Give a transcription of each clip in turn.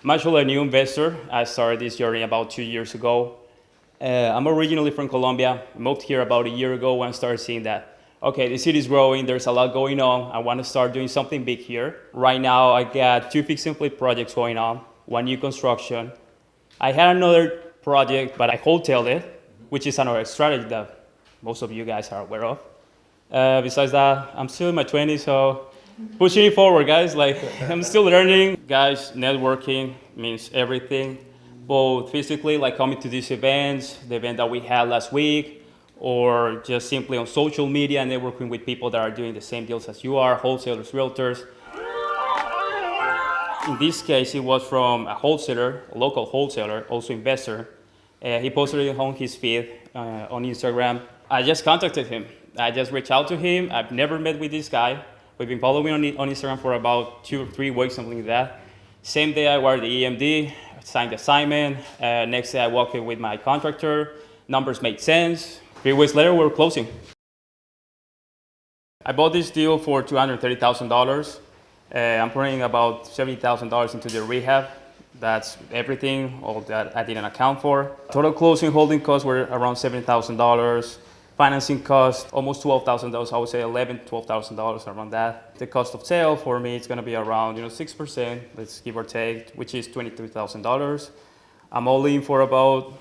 I'm actually a new investor. I started this journey about 2 years ago. I'm originally from Colombia. I moved here about a year ago when I started seeing that, okay, the city is growing, there's a lot going on. I want to start doing something big here. Right now, I got 2 fix and flip projects going on, 1 new construction. I had another project, but I wholesaled it, which is another strategy that most of you guys are aware of. Besides that, I'm still in my 20s, so pushing it forward, guys. Like, I'm still learning. Guys, networking means everything, both physically, like coming to these events, the event that we had last week, or just simply on social media and networking with people that are doing the same deals as you are, wholesalers, realtors. In this case, it was from a wholesaler, a local wholesaler, also investor. He posted it on his feed on Instagram. I just contacted him. I just reached out to him. I've never met with this guy. We've been following on Instagram for about 2 or 3 weeks, something like that. Same day I wired the EMD, signed the assignment. Next day I walked in with my contractor. Numbers made sense. 3 weeks later, we were closing. I bought this deal for $230,000. I'm putting about $70,000 into the rehab. That's everything, all that I didn't account for. Total closing holding costs were around $70,000. Financing cost, almost $12,000. I would say $11,000, $12,000 around that. The cost of sale for me, it's gonna be around 6%, let's give or take, which is $23,000. I'm all in for about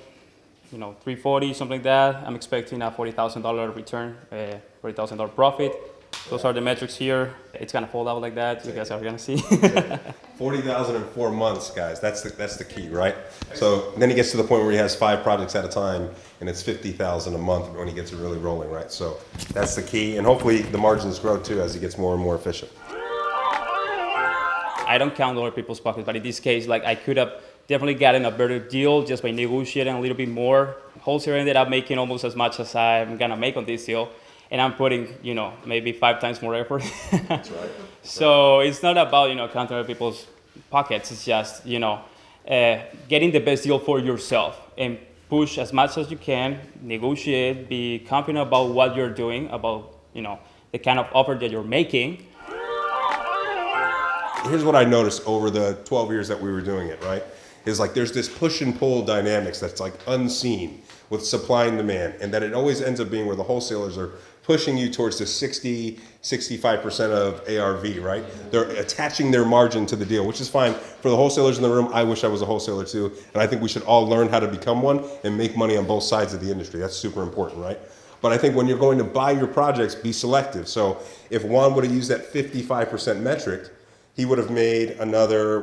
$340, something like that. I'm expecting a $40,000 return, $40,000 profit. Those are the metrics here. It's gonna fold out like that. You guys are gonna see. 40,000 in 4 months, guys. That's the key, right? So then he gets to the point where he has 5 projects at a time, and it's 50,000 a month when he gets it really rolling, right? So that's the key, and hopefully the margins grow too as he gets more and more efficient. I don't count other people's pockets, but in this case, like, I could have definitely gotten a better deal just by negotiating a little bit more. Wholesaler ended up making almost as much as I'm gonna make on this deal. And I'm putting, maybe 5 times more effort. That's right. So it's not about, counting other people's pockets. It's just, getting the best deal for yourself and push as much as you can, negotiate, be confident about what you're doing, about, the kind of offer that you're making. Here's what I noticed over the 12 years that we were doing it, right? Is like there's this push and pull dynamics that's like unseen with supply and demand, and that it always ends up being where the wholesalers are pushing you towards the 60, 65% of ARV, right? They're attaching their margin to the deal, which is fine. For the wholesalers in the room, I wish I was a wholesaler too, and I think we should all learn how to become one and make money on both sides of the industry. That's super important, right? But I think when you're going to buy your projects, be selective. So if Juan would have used that 55% metric, he would have made another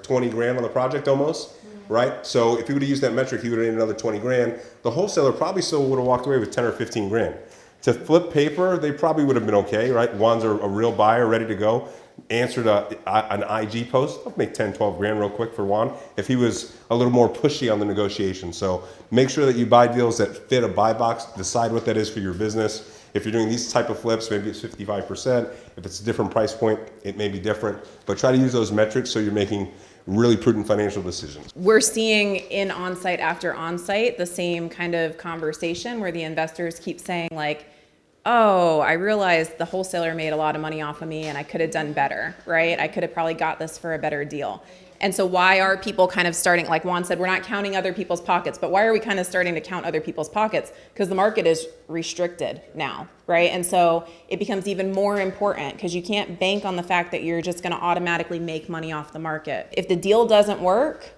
20 grand on the project almost, right? So if he would have used that metric, he would have made another 20 grand. The wholesaler probably still would have walked away with 10 or 15 grand. To flip paper, they probably would have been okay, right? Juan's a real buyer, ready to go. Answered an IG post. I'll make 10, 12 grand real quick for Juan if he was a little more pushy on the negotiation. So make sure that you buy deals that fit a buy box. Decide what that is for your business. If you're doing these type of flips, maybe it's 55%. If it's a different price point, it may be different. But try to use those metrics so you're making really prudent financial decisions. We're seeing in on-site after on-site the same kind of conversation where the investors keep saying like, oh, I realized the wholesaler made a lot of money off of me and I could have done better, right? I could have probably got this for a better deal. And so why are people kind of starting, like Juan said, we're not counting other people's pockets, but why are we kind of starting to count other people's pockets? Because the market is restricted now, right? And so it becomes even more important because you can't bank on the fact that you're just going to automatically make money off the market. If the deal doesn't work,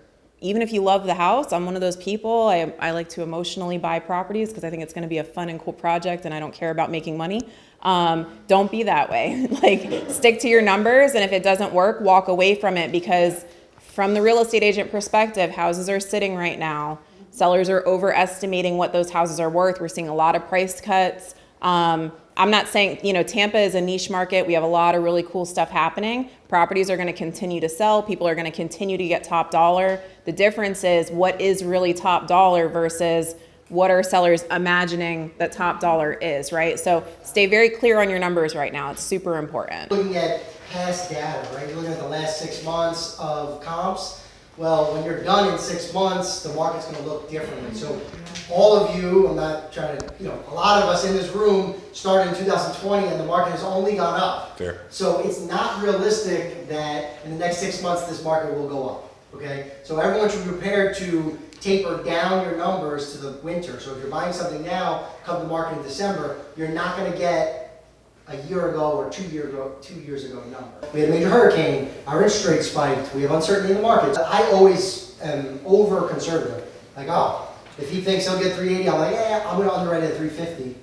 even if you love the house, I'm one of those people, I like to emotionally buy properties because I think it's going to be a fun and cool project and I don't care about making money. Don't be that way. Like, stick to your numbers, and if it doesn't work, walk away from it, because from the real estate agent perspective, houses are sitting right now. Sellers are overestimating what those houses are worth. We're seeing a lot of price cuts. I'm not saying, Tampa is a niche market. We have a lot of really cool stuff happening. Properties are going to continue to sell. People are going to continue to get top dollar. The difference is what is really top dollar versus what are sellers imagining that top dollar is, right? So stay very clear on your numbers right now. It's super important. Looking at past data, right? You're looking at the last 6 months of comps. Well, when you're done in 6 months, the market's going to look differently. So all of you, I'm not trying to, a lot of us in this room started in 2020 and the market has only gone up. Fair. So it's not realistic that in the next 6 months this market will go up. okay? So everyone should be prepared to taper down your numbers to the winter. So if you're buying something now, come to market in December, you're not gonna get a year ago or 2 years ago number. We had a major hurricane, our interest rate spiked, we have uncertainty in the markets. I always am over conservative. Like, oh, if he thinks he'll get 380, I'm like, yeah, I'm gonna underwrite it at 350.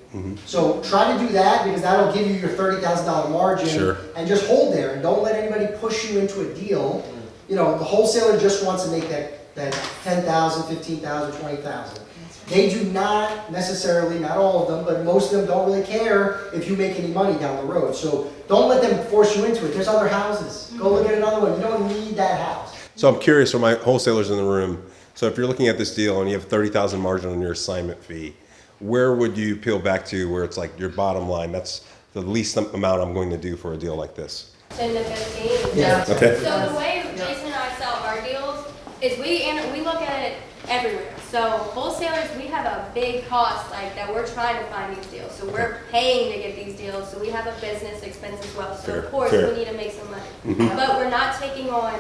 So try to do that because that'll give you your $30,000 margin Sure. and just hold there and don't let anybody push you into a deal. You know, the wholesaler just wants to make that 10,000, 15,000, 20,000. They do not necessarily, not all of them, but most of them don't really care if you make any money down the road. So don't let them force you into it. There's other houses. Go look at another one. You don't need that house. So I'm curious for my wholesalers in the room. So if you're looking at this deal and you have 30,000 margin on your assignment fee, where would you peel back to where it's like your bottom line? That's the least amount I'm going to do for a deal like this. 10 to 15. Yeah. Okay. So the way Jason and I sell our deals is we look at it everywhere. So wholesalers, we have a big cost like that we're trying to find these deals. So we're paying to get these deals. So we have a business expense as well. So Fair, of course fair. we need to make some money. But we're not taking on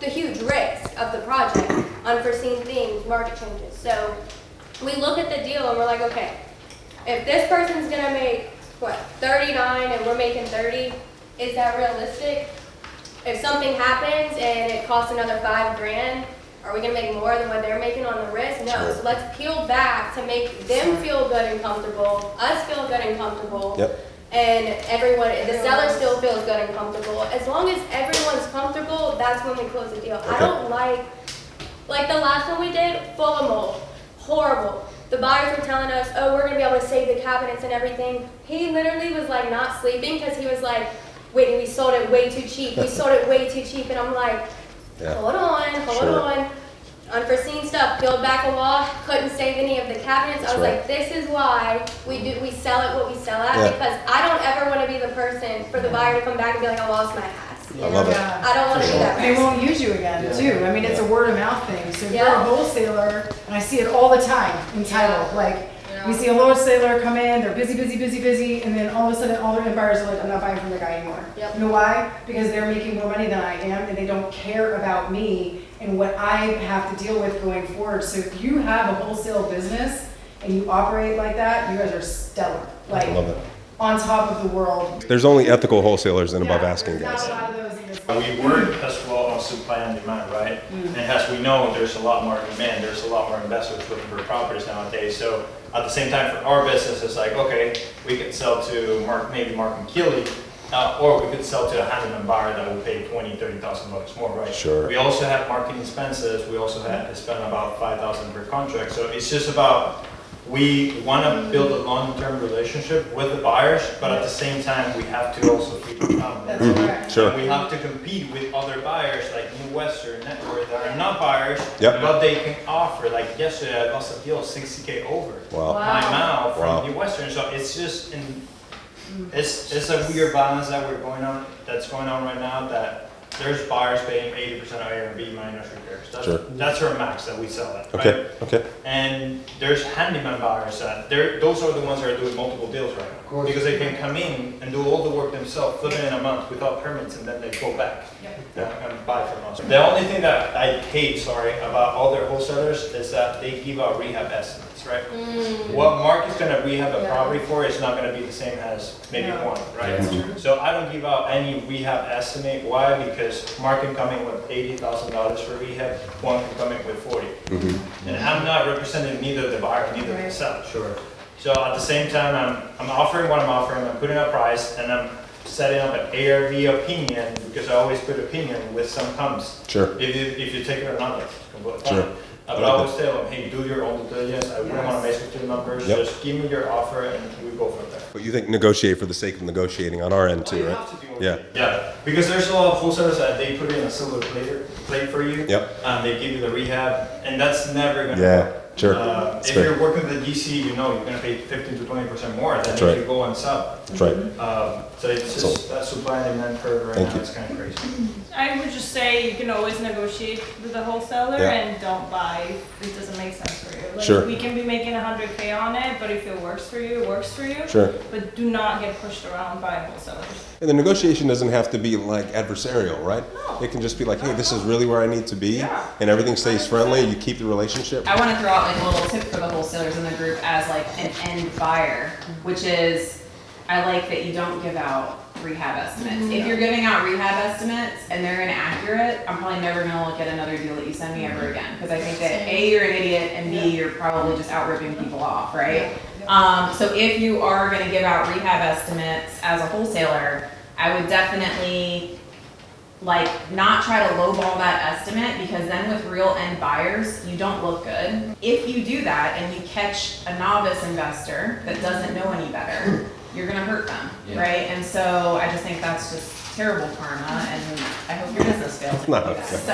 the huge risk of the project, unforeseen things, market changes. So we look at the deal and we're like, okay, if this person's gonna make, what, 39 and we're making 30, is that realistic? If something happens and it costs another $5,000, are we gonna make more than what they're making on the risk? No, Sure. so let's peel back to make them feel good and comfortable, us feel good and comfortable. Yep. And everyone, the seller still feels good and comfortable. As long as everyone's comfortable, that's when we close the deal. Okay. I don't like the last one we did, full of mold, horrible. The buyers were telling us, oh, we're gonna be able to save the cabinets and everything. He literally was like not sleeping because he was like, wait, we sold it way too cheap. We sold it way too cheap. And I'm like, Yeah. hold on. Unforeseen stuff, peeled back a wall, couldn't save any of the cabinets. I was right. like, this is why we sell it what we sell at, Yeah. because I don't ever want to be the person for the buyer to come back and be like, I lost my ass. I love it. I don't want to be that They person. won't use you again, too. I mean, it's a word of mouth thing. So if you're Yeah. a wholesaler, and I see it all the time in title, like, we see a wholesaler come in, they're busy, and then all of a sudden, all their buyers are like, I'm not buying from the guy anymore. Yep. You know why? Because they're making more money than I am, and they don't care about me and what I have to deal with going forward. So if you have a wholesale business and you operate like that, you guys are stellar. Like, I love it. on top of the world. There's only ethical wholesalers and above Yeah, asking there's guys. not a lot of those in this. We work as well on supply and demand, right? And as we know, there's a lot more demand, there's a lot more investors looking for properties nowadays. So at the same time, for our business, it's like, okay, we could sell to maybe Mark and Keeley, or we could sell to a handyman buyer that will pay $20,000, $30,000 more, right? Sure. We also have marketing expenses. We also have to spend about $5,000 per contract. So it's just about, we want to build a long-term relationship with the buyers, but at the same time, we have to also keep them That's confident. correct. Sure. And we have to compete with other buyers like New Western Network that are not buyers, Yep. but they can offer. Like yesterday, I lost a deal 60K over Wow. my mouth from Wow. New Western. So it's just it's a weird balance that's going on right now. That there's buyers paying 80% of Airbnb minus repairs. Sure. That's our max that we sell at. Right? Okay, okay. And there's handyman buyers that those are the ones that are doing multiple deals right now. course. Because they can come in and do all the work themselves, flip it in a month without permits, and then they go back and buy from us. The only thing that I hate, about all their wholesalers is that they give out rehab estimates, right? What Mark is gonna rehab a property for is not gonna be the same as maybe No. one, right? So I don't give out any rehab estimate. Why? Because Mark can come in with $80,000 for rehab, one can come in with 40. And I'm not representing neither the buyer, neither the Right. seller. Sure. So at the same time, I'm offering what I'm offering, I'm putting a price, and I'm setting up an ARV opinion, because I always put opinion with some comes. Sure. If you take it or not, that's completely Sure. fine. But I always tell them, hey, do your own due diligence, I wouldn't want to mess with your numbers, Yep. just give me your offer and we go from there. But you think negotiate for the sake of negotiating on our end too, right? Yeah. Yeah, because there's a lot of wholesalers that they put in a silver plate for you. Yep. And they give you the rehab, and that's never gonna Yeah, work. sure. That's If fair. you're working with the GC, you know you're gonna pay 15 to 20% more than That's if right. you go and sub. That's right. So it's just that supply and demand curve right Thank now you. is kind of crazy. I would just say you can always negotiate with the wholesaler Yeah. and don't buy if it doesn't make sense for you. Like, Sure. we can be making 100K on it, but if it works for you, it works for you. Sure. But do not get pushed around by wholesalers. And the negotiation doesn't have to be like adversarial, right? No. It can just be like, hey, this is really where I need to be, Yeah. and everything stays friendly. You keep the relationship. I want to throw out like a little tip for the wholesalers in the group as like an end buyer, which is I like that you don't give out rehab estimates. If you're giving out rehab estimates and they're inaccurate, I'm probably never going to look at another deal that you send me ever again, because I think that A, you're an idiot, and B, you're probably just out ripping people off, right? So if you are going to give out rehab estimates as a wholesaler, I would definitely like not try to lowball that estimate, because then with real end buyers, you don't look good. If you do that and you catch a novice investor that doesn't know any better, you're gonna hurt them, right? And so I just think that's just terrible karma, and I hope your business fails. No. So,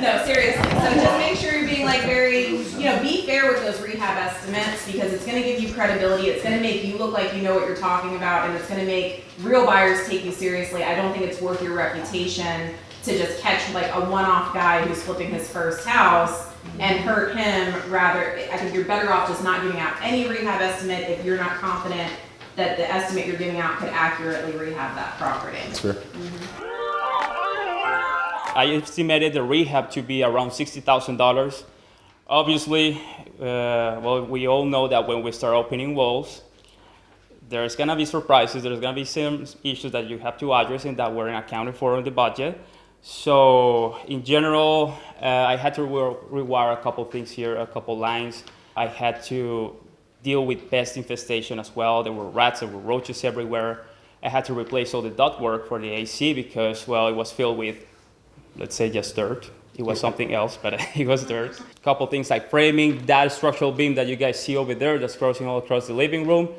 no, seriously. So just make sure you're being like very, be fair with those rehab estimates, because it's gonna give you credibility. It's gonna make you look like you know what you're talking about, and it's gonna make real buyers take you seriously. I don't think it's worth your reputation to just catch like a one-off guy who's flipping his first house and hurt him. Rather, I think you're better off just not giving out any rehab estimate if you're not confident that the estimate you're giving out could accurately rehab that property. That's fair. I estimated the rehab to be around $60,000. Obviously, well, we all know that when we start opening walls, there's gonna be surprises. There's gonna be some issues that you have to address and that weren't accounted for in the budget. So in general, I had to rewire a couple things here, a couple lines. I had to deal with pest infestation as well. There were rats, there were roaches everywhere. I had to replace all the ductwork for the AC because, well, it was filled with, let's say, just dirt. It was something else, but it was dirt. A couple things like framing, that structural beam that you guys see over there that's crossing all across the living room.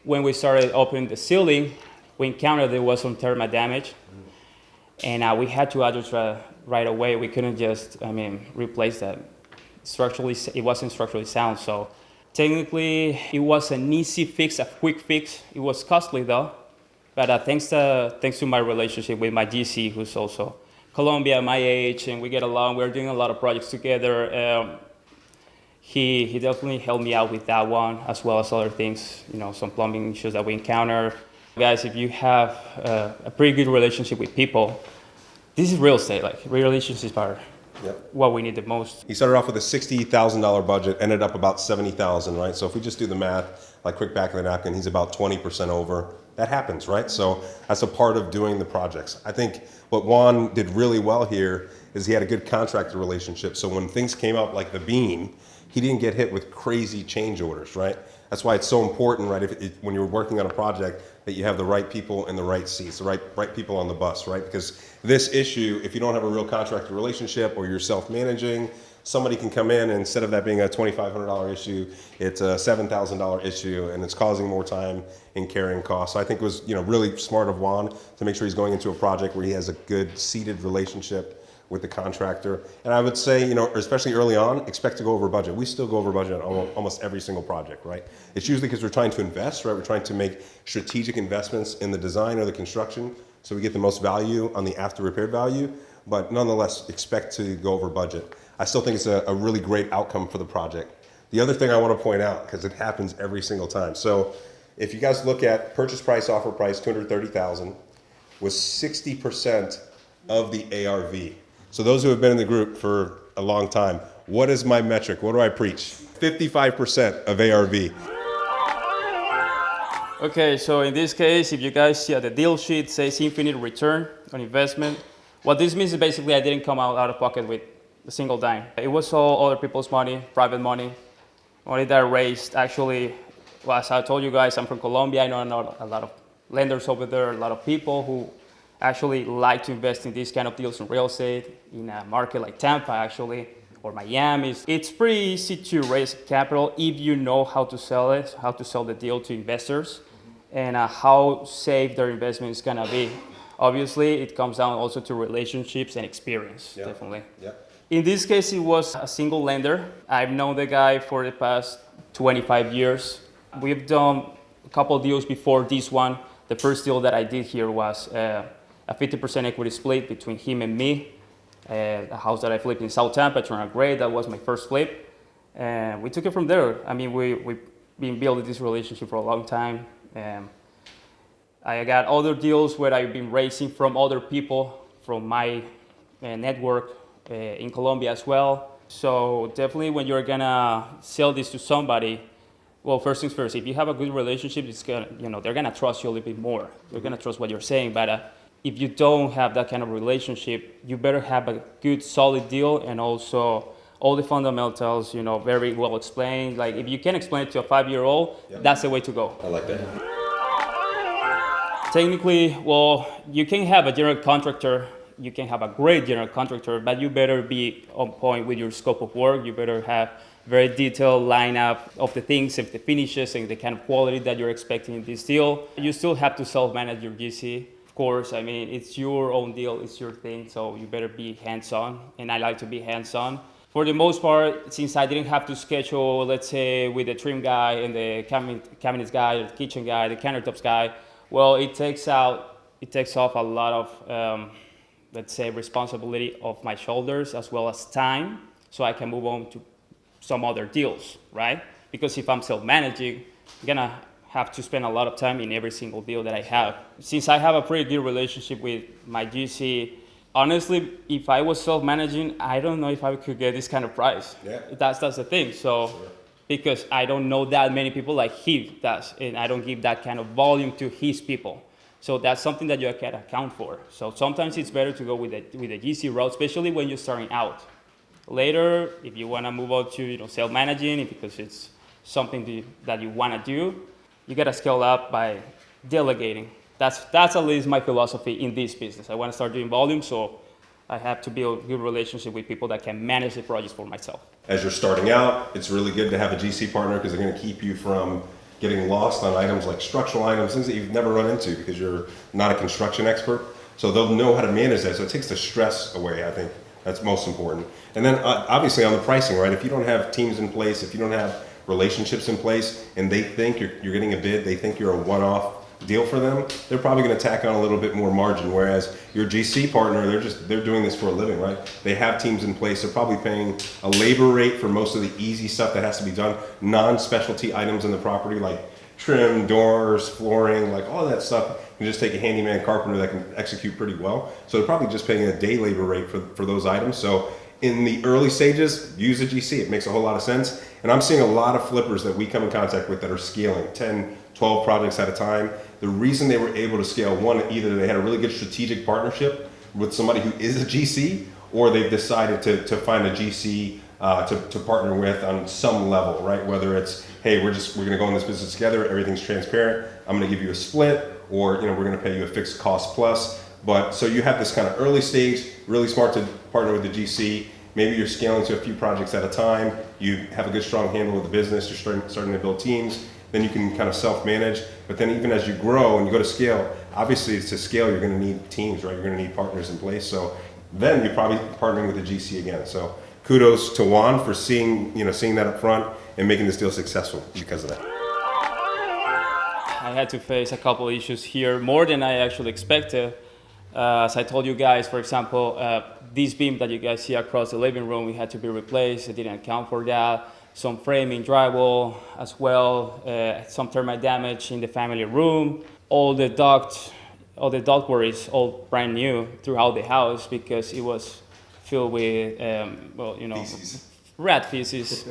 When we started opening the ceiling, we encountered there was some termite damage. And we had to address right away. We couldn't just, replace that. Structurally, it wasn't structurally sound. So technically, it was an easy fix, a quick fix. It was costly though. But thanks to my relationship with my GC, who's also Colombia, my age, and we get along. We're doing a lot of projects together. He definitely helped me out with that one, as well as other things, some plumbing issues that we encounter. Guys, if you have a pretty good relationship with people, this is real estate. Like, relationships are what we need the most. He started off with a $60,000 budget, ended up about $70,000, right? So if we just do the math, like quick back of the napkin, he's about 20% over. That happens, right? So that's a part of doing the projects. I think what Juan did really well here is he had a good contractor relationship. So when things came up like the beam, he didn't get hit with crazy change orders, right? That's why it's so important, right? When you're working on a project, that you have the right people in the right seats, the right people on the bus, right? Because this issue, if you don't have a real contractor relationship or you're self-managing, somebody can come in and instead of that being a $2,500 issue, it's a $7,000 issue, and it's causing more time in carrying costs. So I think it was really smart of Juan to make sure he's going into a project where he has a good seated relationship with the contractor. And I would say, especially early on, expect to go over budget. We still go over budget on almost every single project, right? It's usually because we're trying to invest, right? We're trying to make strategic investments in the design or the construction so we get the most value on the after repair value, but nonetheless, expect to go over budget. I still think it's a really great outcome for the project. The other thing I want to point out, because it happens every single time. So if you guys look at purchase price, offer price, $230,000 was 60% of the ARV. So those who have been in the group for a long time, what is my metric? What do I preach? 55% of ARV. Okay, so in this case, if you guys see at the deal sheet, it says infinite return on investment. What this means is basically I didn't come out of pocket with a single dime. It was all other people's money, private money that I raised. Actually, well, as I told you guys, I'm from Colombia. I know a lot of lenders over there, a lot of people who actually like to invest in these kind of deals in real estate in a market like Tampa, actually, or Miami. It's pretty easy to raise capital if you know how to sell it, how to sell the deal to investors, and how safe their investment is gonna be. Obviously, it comes down also to relationships and experience, definitely. Yeah. In this case, it was a single lender. I've known the guy for the past 25 years. We've done a couple deals before this one. The first deal that I did here was a 50% equity split between him and me. A house that I flipped in South Tampa turned out great. That was my first flip. And we took it from there. I mean, we've been building this relationship for a long time. I got other deals where I've been raising from other people from my network in Colombia as well. So definitely when you're gonna sell this to somebody, well, first things first, if you have a good relationship, it's gonna, they're gonna trust you a little bit more. They're gonna trust what you're saying. But if you don't have that kind of relationship, you better have a good, solid deal, and also all the fundamentals, very well explained. Like if you can explain it to a 5-year-old, that's the way to go. I like that. Technically, well, you can have a general contractor, you can have a great general contractor, but you better be on point with your scope of work. You better have very detailed lineup of the things, of the finishes, and the kind of quality that you're expecting in this deal. You still have to self-manage your GC. Of course, I mean, it's your own deal, it's your thing, so you better be hands-on, and I like to be hands-on. For the most part, since I didn't have to schedule, let's say, with the trim guy and the cabinets guy, the kitchen guy, the countertops guy, well, it takes off a lot of, let's say, responsibility off my shoulders as well as time, so I can move on to some other deals, right? Because if I'm self-managing, I'm gonna have to spend a lot of time in every single deal that I have. Since I have a pretty good relationship with my GC, honestly, if I was self-managing, I don't know if I could get this kind of price. Yeah. That's the thing. So, Sure. Because I don't know that many people like he does, and I don't give that kind of volume to his people. So that's something that you can account for. So sometimes it's better to go with the GC route, especially when you're starting out. Later, if you want to move on to self-managing, because it's something that you want to do, you got to scale up by delegating. That's at least my philosophy in this business. I want to start doing volume, so I have to build a good relationship with people that can manage the projects for myself. As you're starting out, it's really good to have a GC partner because they're going to keep you from getting lost on items like structural items, things that you've never run into because you're not a construction expert. So they'll know how to manage that. So it takes the stress away, I think. That's most important. And then obviously on the pricing, right? If you don't have teams in place, if you don't have relationships in place, and they think you're getting a bid, they think you're a one-off deal for them, they're probably going to tack on a little bit more margin. Whereas your GC partner, they're doing this for a living, right? They have teams in place. They're probably paying a labor rate for most of the easy stuff that has to be done, non-specialty items in the property like trim, doors, flooring, like all that stuff. You can just take a handyman carpenter that can execute pretty well. So they're probably just paying a day labor rate for those items. So in the early stages, use a GC. It makes a whole lot of sense. And I'm seeing a lot of flippers that we come in contact with that are scaling 10, 12 projects at a time. The reason they were able to scale, one, either they had a really good strategic partnership with somebody who is a GC, or they've decided to find a GC to partner with on some level, right? Whether it's, hey, we're going to go in this business together, everything's transparent, I'm going to give you a split, or we're going to pay you a fixed cost plus. But so you have this kind of early stage, really smart to partner with the GC. Maybe you're scaling to a few projects at a time. You have a good, strong handle with the business. You're starting to build teams. Then you can kind of self-manage. But then even as you grow and you go to scale, obviously to scale, you're going to need teams, right? You're going to need partners in place. So then you're probably partnering with the GC again. So kudos to Juan for seeing that up front and making this deal successful because of that. I had to face a couple of issues here, more than I actually expected. As I told you guys, for example, this beam that you guys see across the living room, it had to be replaced. I didn't account for that. Some framing drywall as well, some termite damage in the family room. All the ductwork is all brand new throughout the house because it was filled with, Feces. rat feces,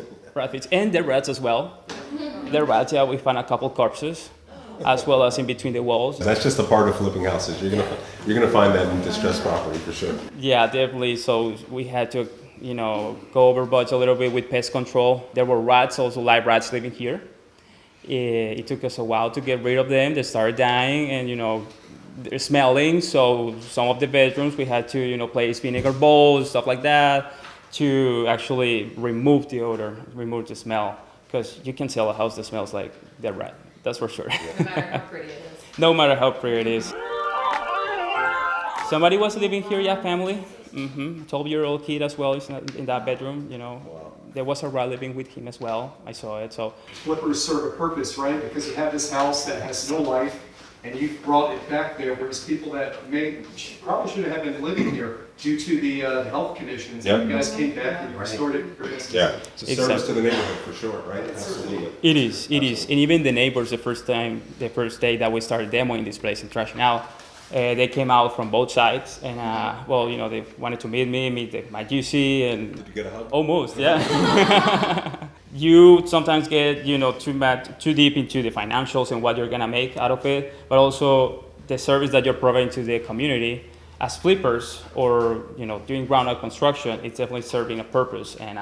and the rats as well. The rats, yeah, we found a couple corpses, as well as in between the walls. That's just a part of flipping houses. You're gonna find that in distressed property for sure. Yeah, definitely. So we had to, go over budget a little bit with pest control. There were rats, also live rats living here. It took us a while to get rid of them. They started dying and, they're smelling. So some of the bedrooms we had to, place vinegar bowls, stuff like that, to actually remove the odor, remove the smell. Because you can sell a house that smells like dead rat. That's for sure. No matter how pretty it is. No matter how pretty it is. Somebody was living here, yeah, family. 12-year-old kid as well is in that bedroom, Wow. There was a rat living with him as well. I saw it, so. Flippers serve a purpose, right? Because you have this house that has no life, and you've brought it back there. There's people that probably should have been living here due to the health conditions, Yep. you guys came back and you restored it for business. Yeah, it's a service Exactly. to the neighborhood for sure, right? Absolutely. It is. And even the neighbors, the first day that we started demoing this place and trashing out, they came out from both sides, and they wanted to meet my GC, and Did you get a hug? almost, yeah. You sometimes get, too deep into the financials and what you're gonna make out of it, but also the service that you're providing to the community as flippers or, doing ground up construction. It's definitely serving a purpose and,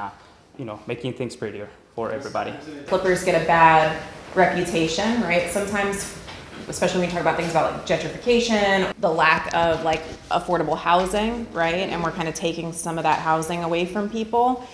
making things prettier for everybody. Flippers get a bad reputation, right? Sometimes, especially when we talk about things about like gentrification, the lack of like affordable housing, right? And we're kind of taking some of that housing away from people.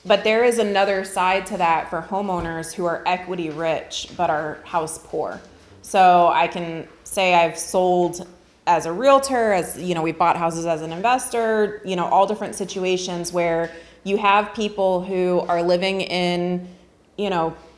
But there is another side to that for homeowners who are equity rich but are house poor. So I can say I've sold as a realtor, we bought houses as an investor, all different situations where you have people who are living in,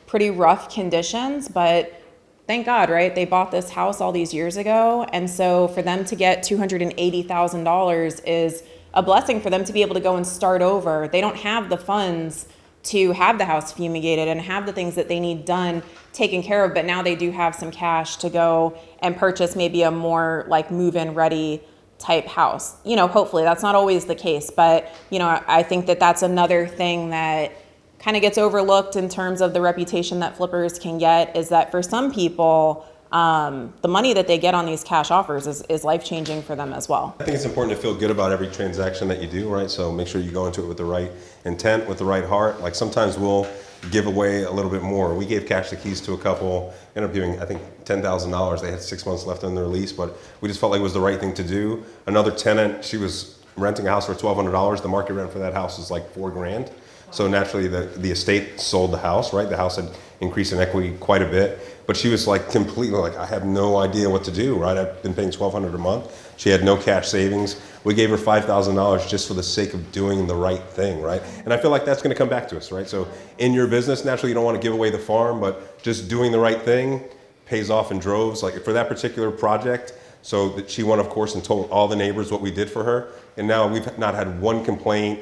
pretty rough conditions, but thank God, right? They bought this house all these years ago. And so for them to get $280,000 is a blessing for them to be able to go and start over. They don't have the funds to have the house fumigated and have the things that they need done taken care of, but now they do have some cash to go and purchase maybe a more like move-in ready type house. Hopefully that's not always the case, but I think that that's another thing that kind of gets overlooked in terms of the reputation that flippers can get, is that for some people, the money that they get on these cash offers is life-changing for them as well. I think it's important to feel good about every transaction that you do, right? So make sure you go into it with the right intent, with the right heart. Like sometimes we'll give away a little bit more. We gave cash the keys to a couple, ended up giving, I think, $10,000. They had 6 months left on their lease, but we just felt like it was the right thing to do. Another tenant, she was renting a house for $1,200. The market rent for that house is like $4,000. So naturally the estate sold the house, right? The house had increased in equity quite a bit, but she was like completely like, I have no idea what to do, right? I've been paying $1,200 a month. She had no cash savings. We gave her $5,000 just for the sake of doing the right thing, right? And I feel like that's gonna come back to us, right? So in your business, naturally you don't wanna give away the farm, but just doing the right thing pays off in droves. Like for that particular project, so that she went, of course, and told all the neighbors what we did for her. And now we've not had one complaint.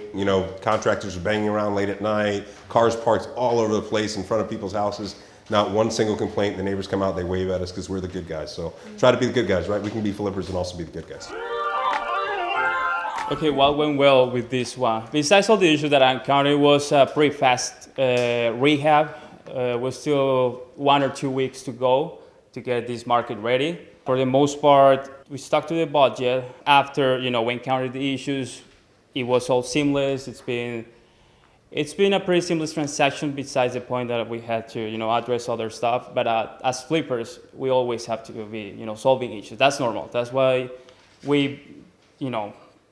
Contractors are banging around late at night, cars parked all over the place in front of people's houses. Not one single complaint. The neighbors come out, they wave at us because we're the good guys. So try to be the good guys, right? We can be flippers and also be the good guys. Okay, what went well with this one? Besides all the issues that I encountered, it was a pretty fast rehab. We're still 1 or 2 weeks to go to get this market ready. For the most part, we stuck to the budget. After, we encountered the issues, it was all seamless. It's been a pretty seamless transaction besides the point that we had to, address other stuff. But as flippers, we always have to be, solving issues. That's normal. That's why we,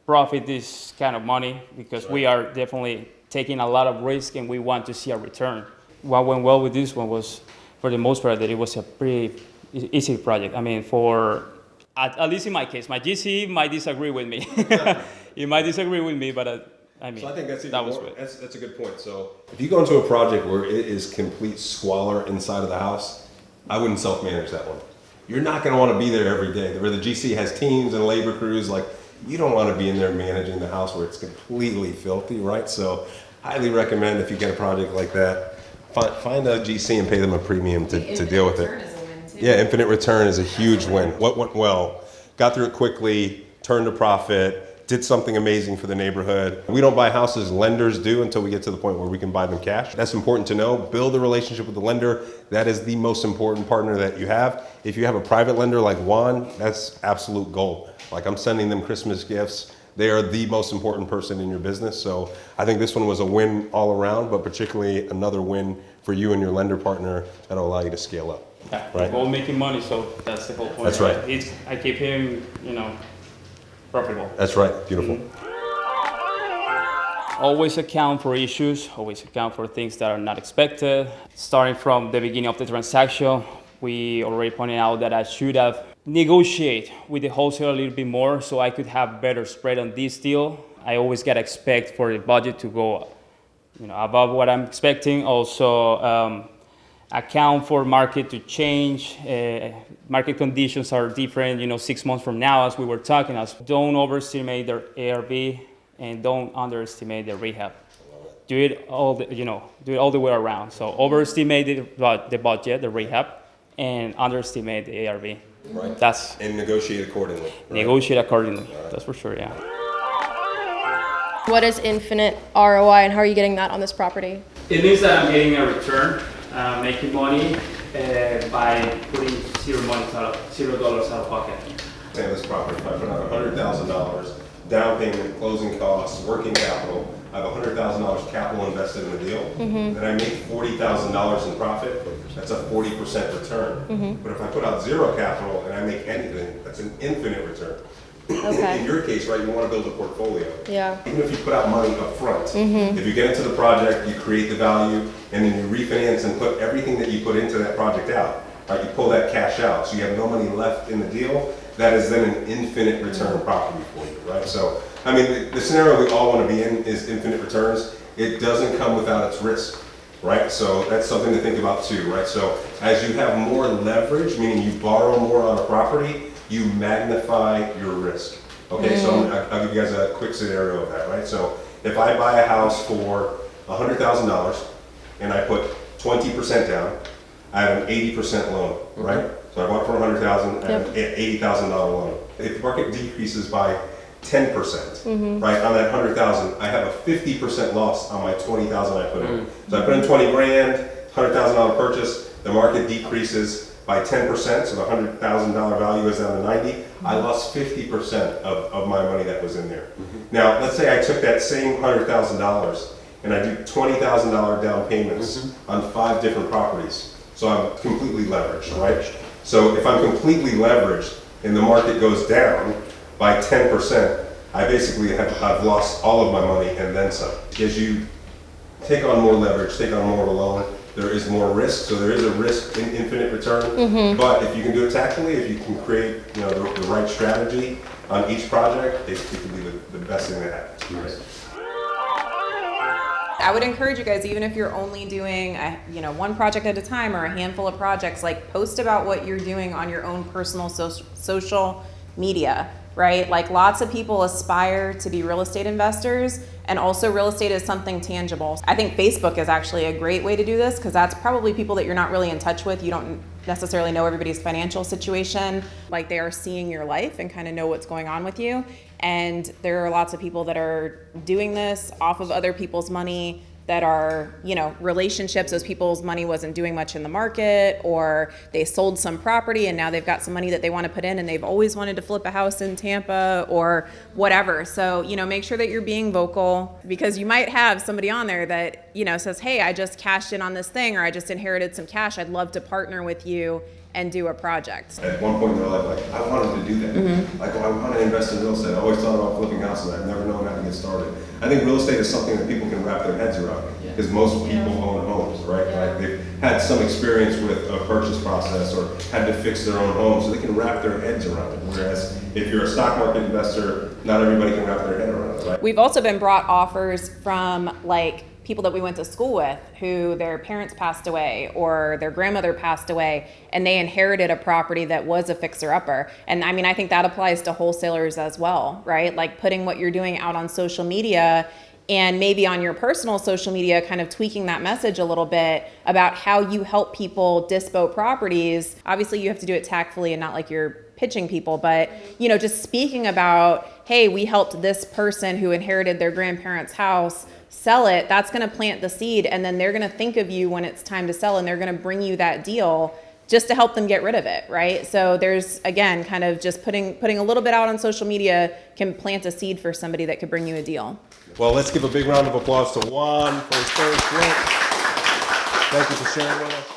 profit this kind of money, because we are definitely taking a lot of risk and we want to see a return. What went well with this one was, for the most part, that it was a pretty easy project. I mean, at least in my case, my GC might disagree with me. He might disagree with me, but So I think that's that's a good point. So if you go into a project where it is complete squalor inside of the house, I wouldn't self-manage that one. You're not going to want to be there every day. Where the GC has teams and labor crews, like you don't want to be in there managing the house where it's completely filthy, right? So highly recommend if you get a project like that, find a GC and pay them a premium to deal with it. Yeah, infinite return is a huge win. What went well? Got through it quickly, turned a profit, did something amazing for the neighborhood. We don't buy houses, lenders do, until we get to the point where we can buy them cash. That's important to know. Build a relationship with the lender. That is the most important partner that you have. If you have a private lender like Juan, that's absolute gold. Like I'm sending them Christmas gifts. They are the most important person in your business. So I think this one was a win all around, but particularly another win for you and your lender partner that'll allow you to scale up. Yeah, right? We're all making money, so that's the whole point. That's right. I keep him, profitable. That's right. Beautiful. Always account for issues, always account for things that are not expected. Starting from the beginning of the transaction, we already pointed out that I should have negotiated with the wholesaler a little bit more so I could have better spread on this deal. I always gotta expect for the budget to go, above what I'm expecting. Also, account for market to change. Market conditions are different, 6 months from now, as we were talking. Don't overestimate their ARV and don't underestimate the rehab. Do it all the way around. So overestimate the budget, the rehab, and underestimate the ARV. Right. And negotiate accordingly. Right? Negotiate accordingly. That's for sure. Yeah. What is infinite ROI and how are you getting that on this property? It means that I'm getting a return, making money by putting $0 out of pocket. Say this property, if I put out $100,000 down payment, closing costs, working capital, I have $100,000 capital invested in the deal, then I make $40,000 in profit, that's a 40% return. But if I put out zero capital and I make anything, that's an infinite return. Okay. In your case, right, you want to build a portfolio. Yeah. Even if you put out money up front, if you get into the project, you create the value, and then you refinance and put everything that you put into that project out. Right, you pull that cash out, so you have no money left in the deal. That is then an infinite return property for you, right? So, I mean, the scenario we all want to be in is infinite returns. It doesn't come without its risk, right? So that's something to think about too, right? So as you have more leverage, meaning you borrow more on a property, you magnify your risk. Okay, so I'll give you guys a quick scenario of that, right? So if I buy a house for $100,000 and I put 20% down, I have an 80% loan, right? So I bought for $100,000, I have an $80,000 loan. If the market decreases by 10%, right, on that $100,000, I have a 50% loss on my $20,000 I put in. So I put in 20 grand, $100,000 purchase, the market decreases by 10%, so the $100,000 value is down to 90. I lost 50% of my money that was in there. Now, let's say I took that same $100,000 and I do $20,000 down payments on 5 different properties. So I'm completely leveraged, right? So if I'm completely leveraged and the market goes down by 10%, I basically I've lost all of my money and then some. As you take on more leverage, take on more of a loan, there is more risk. So there is a risk in infinite return. But if you can do it tactfully, if you can create the right strategy on each project, it can be the best thing that happens. Right? I would encourage you guys, even if you're only doing one project at a time or a handful of projects, like post about what you're doing on your own personal social media, right? Like lots of people aspire to be real estate investors, and also real estate is something tangible. I think Facebook is actually a great way to do this because that's probably people that you're not really in touch with. You don't necessarily know everybody's financial situation. Like they are seeing your life and kind of know what's going on with you. And there are lots of people that are doing this off of other people's money that are, relationships. Those people's money wasn't doing much in the market, or they sold some property and now they've got some money that they want to put in and they've always wanted to flip a house in Tampa or whatever. So, make sure that you're being vocal, because you might have somebody on there that, says, hey, I just cashed in on this thing, or I just inherited some cash. I'd love to partner with you and do a project. At one point in their life, like, I wanted to do that. Like, I want to invest in real estate. I always thought about flipping houses. I've never known how to get started. I think real estate is something that people can wrap their heads around, because most people own homes, right? Like they've had some experience with a purchase process or had to fix their own home, so they can wrap their heads around it. Whereas if you're a stock market investor, not everybody can wrap their head around it, right? We've also been brought offers from people that we went to school with who their parents passed away or their grandmother passed away, and they inherited a property that was a fixer-upper. And I mean, I think that applies to wholesalers as well, right? Like putting what you're doing out on social media, and maybe on your personal social media, kind of tweaking that message a little bit about how you help people dispo properties. Obviously, you have to do it tactfully and not like you're pitching people, but just speaking about, hey, we helped this person who inherited their grandparents' house sell it. That's going to plant the seed, and then they're going to think of you when it's time to sell, and they're going to bring you that deal just to help them get rid of it, right? So there's, again, kind of just putting a little bit out on social media can plant a seed for somebody that could bring you a deal. Well, let's give a big round of applause to Juan for his first flip. Thank you for sharing with us.